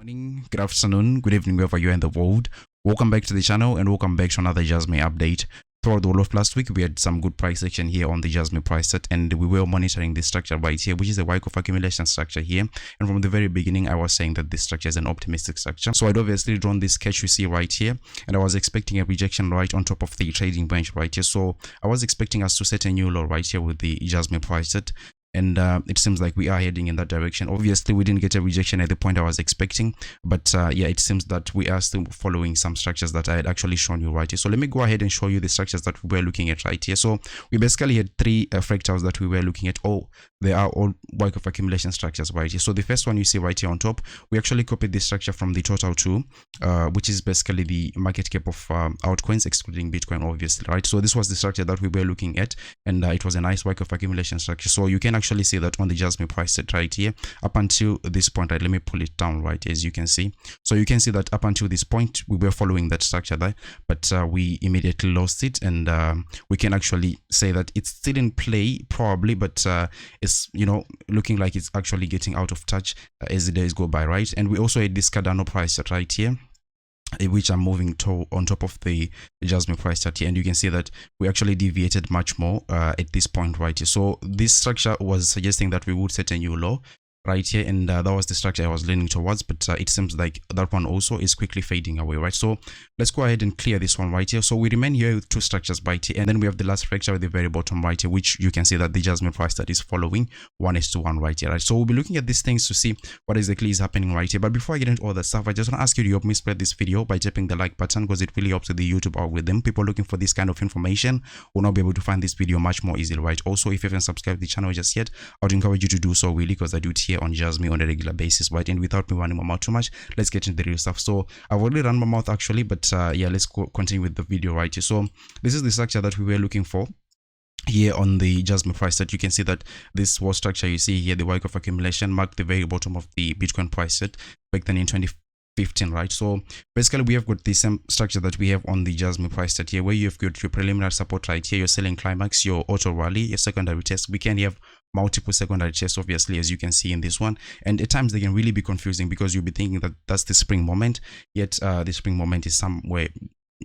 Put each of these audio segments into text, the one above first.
morning, good afternoon, good evening, wherever you are in the world. Welcome back to the channel and welcome back to another Jasmy update. Throughout the whole of last week, we had some good price action here on the Jasmy price set, and we were monitoring this structure right here, which is a Wyckoff accumulation structure here. And from the very beginning, I was saying that this structure is an optimistic structure. So I'd obviously drawn this sketch you see right here, and I was expecting a rejection right on top of the trading bench right here. So I was expecting us to set a new low right here with the Jasmy price set. And it seems like we are heading in that direction. Obviously, we didn't get a rejection at the point I was expecting, but yeah, it seems that we are still following some structures that I had actually shown you right here. So let me go ahead and show you the structures that we were looking at right here. So we basically had three fractals that we were looking at. They are all Wyckoff accumulation structures right here. So the first one you see right here on top, we actually copied this structure from the total 2, which is basically the market cap of altcoins excluding Bitcoin, obviously, right? So this was the structure that we were looking at, and it was a nice Wyckoff accumulation structure. So you can actually see that on the Jasmy price set right here up until this point, right? Let me pull it down, right, as you can see. So you can see that up until this point we were following that structure there, but we immediately lost it, and we can actually say that it's still in play probably, but it's, you know, looking like it's actually getting out of touch as the days go by, right? And we also had this Cardano price set right here, which I'm moving to on top of the Jasmy price chart here, and you can see that we actually deviated much more at this point right here. So this structure was suggesting that we would set a new low right here, and that was the structure I was leaning towards, but it seems like that one also is quickly fading away, right? So let's go ahead and clear this one right here. So we remain here with two structures right here, and then we have the last fracture at the very bottom right here, which you can see that the Jasmy price that is following 1:1 right here, right? So we'll be looking at these things to see what exactly is happening right here. But before I get into all that stuff, I just want to ask you to help me spread this video by tapping the like button, because it really helps with the YouTube algorithm. People looking for this kind of information will now be able to find this video much more easily, right? Also, if you haven't subscribed to the channel just yet, I would encourage you to do so, really, because I do it here on Jasmy on a regular basis, right? And without me running my mouth too much, let's get into the real stuff. So I've already run my mouth actually, but yeah, let's continue with the video right here. So this is the structure that we were looking for here on the Jasmy price set. You can see that this was structure you see here, the Wyckoff accumulation, marked the very bottom of the Bitcoin price set back then in 2015, right? So basically we have got the same structure that we have on the Jasmy price set here, where you've got your preliminary support right here, your selling climax, your auto rally, your secondary test. We can have multiple secondary tests, obviously, as you can see in this one, and at times they can really be confusing because you'll be thinking that that's the spring moment, yet the spring moment is somewhere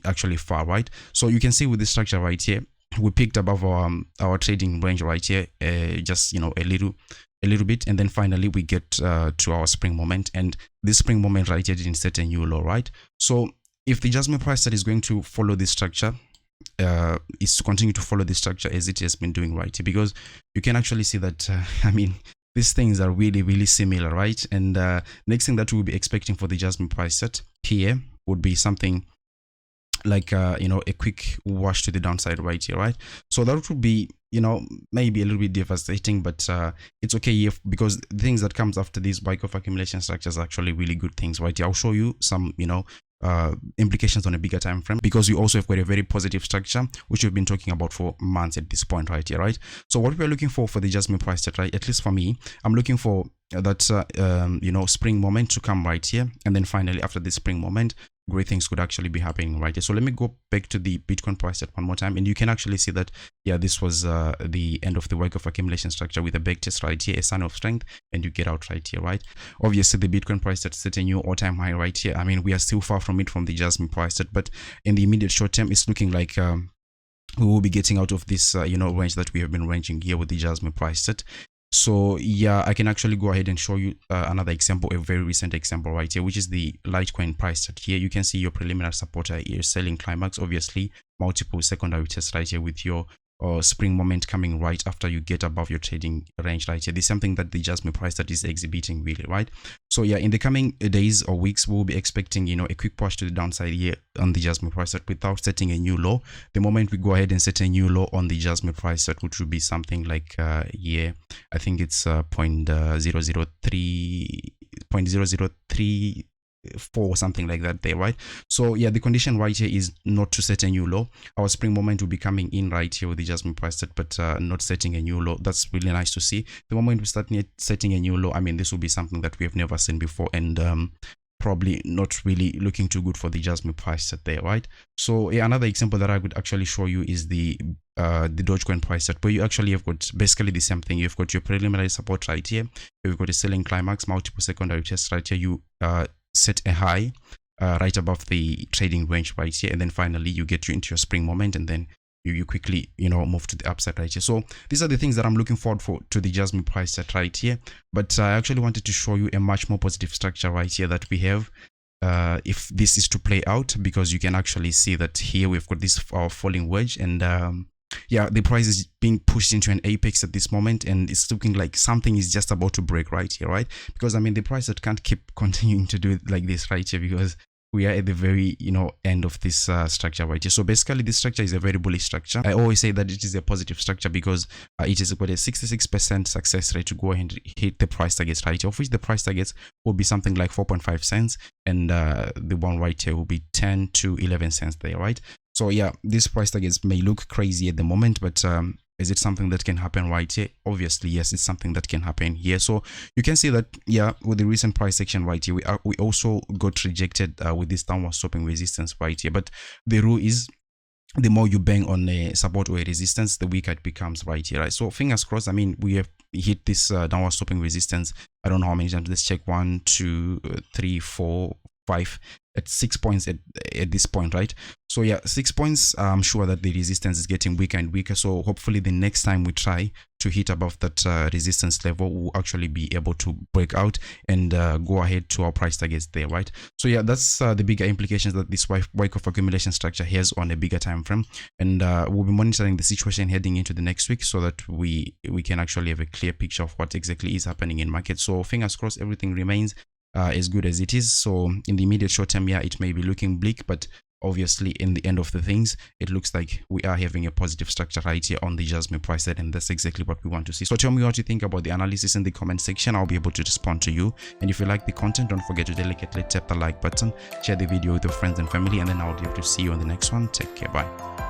actually far, right? So you can see with the structure right here, we picked above our trading range right here, just, you know, a little bit, and then finally we get to our spring moment, and this spring moment right here didn't set a new low, right? So if the Jasmy price set is going to follow this structure, is to continue to follow the structure as it has been doing right here, because you can actually see that I mean, these things are really similar, right? And next thing that we'll be expecting for the Jasmy price set here would be something like you know, a quick wash to the downside right here, right? So that would be, you know, maybe a little bit devastating, but it's okay if, because the things that comes after these Wyckoff accumulation structures are actually really good things right here. I'll show you some, you know, implications on a bigger time frame, because you also have got a very positive structure which we've been talking about for months at this point right here, right? So what we're looking for the Jasmy price set, right, at least for me, I'm looking for that you know, spring moment to come right here, and then finally after this spring moment, great things could actually be happening right here. So let me go back to the Bitcoin price set one more time, and you can actually see that, yeah, this was the end of the Wyckoff accumulation structure with a back test right here, a sign of strength, and you get out right here, right? Obviously the Bitcoin price set set a new all-time high right here. I mean, we are still far from it from the Jasmy price set, but in the immediate short term, it's looking like we will be getting out of this you know, range that we have been ranging here with the Jasmy price set. So yeah, I can actually go ahead and show you another example, a very recent example right here, which is the Litecoin price chart here. You can see your preliminary support here, selling climax, obviously multiple secondary tests right here with your spring moment coming right after you get above your trading range right here. This is something that the Jasmy price that is exhibiting really, right? So yeah, in the coming days or weeks, we'll be expecting, you know, a quick push to the downside here on the Jasmy price set without setting a new low. The moment we go ahead and set a new low on the Jasmy price set, which would be something like yeah, I think it's 0.003 or something like that there, right? So yeah, the condition right here is not to set a new low. Our spring moment will be coming in right here with the Jasmy price set, but not setting a new low. That's really nice to see. The moment we start setting a new low, I mean, this will be something that we have never seen before, and probably not really looking too good for the Jasmy price set there, right? So yeah, another example that I could actually show you is the Dogecoin price set, where you actually have got basically the same thing. You've got your preliminary support right here, you've got a selling climax, multiple secondary tests right here. You set a high right above the trading range right here, and then finally you get you into your spring moment, and then you quickly move to the upside right here. So these are the things that I'm looking forward for to the Jasmy price chart right here. But I actually wanted to show you a much more positive structure right here that we have if this is to play out, because you can actually see that here we've got this falling wedge, and yeah, the price is being pushed into an apex at this moment, and it's looking like something is just about to break right here, right? Because I mean, the price that can't keep continuing to do it like this right here, because we are at the very end of this structure right here. So basically this structure is a very bullish structure. I always say that it is a positive structure because it is got a 66% success rate to go ahead and hit the price targets right here, of which the price targets will be something like 4.5 cents, and the one right here will be 10 to 11 cents there, right? So yeah, these price targets may look crazy at the moment, but is it something that can happen right here? Obviously, yes, it's something that can happen here. So you can see that, yeah, with the recent price action right here, we also got rejected with this downward sloping resistance right here. But the rule is, the more you bang on a support or a resistance, the weaker it becomes right here, right? So fingers crossed. I mean, we have hit this downward sloping resistance. I don't know how many times. Let's check. 1, 2, 3, 4, 5 at 6 points at this point, right? So yeah, 6 points. I'm sure that the resistance is getting weaker and weaker, so hopefully the next time we try to hit above that resistance level, we'll actually be able to break out and go ahead to our price targets there, right? So yeah, that's the bigger implications that this Wyckoff accumulation structure has on a bigger time frame, and we'll be monitoring the situation heading into the next week so that we can actually have a clear picture of what exactly is happening in market. So fingers crossed everything remains as good as it is. So in the immediate short term, yeah, it may be looking bleak, but obviously in the end of the things, it looks like we are having a positive structure right here on the Jasmy price set, and that's exactly what we want to see. So tell me what you think about the analysis in the comment section. I'll be able to respond to you, and if you like the content, don't forget to delicately tap the like button, share the video with your friends and family, and then I'll be able to see you on the next one. Take care, bye.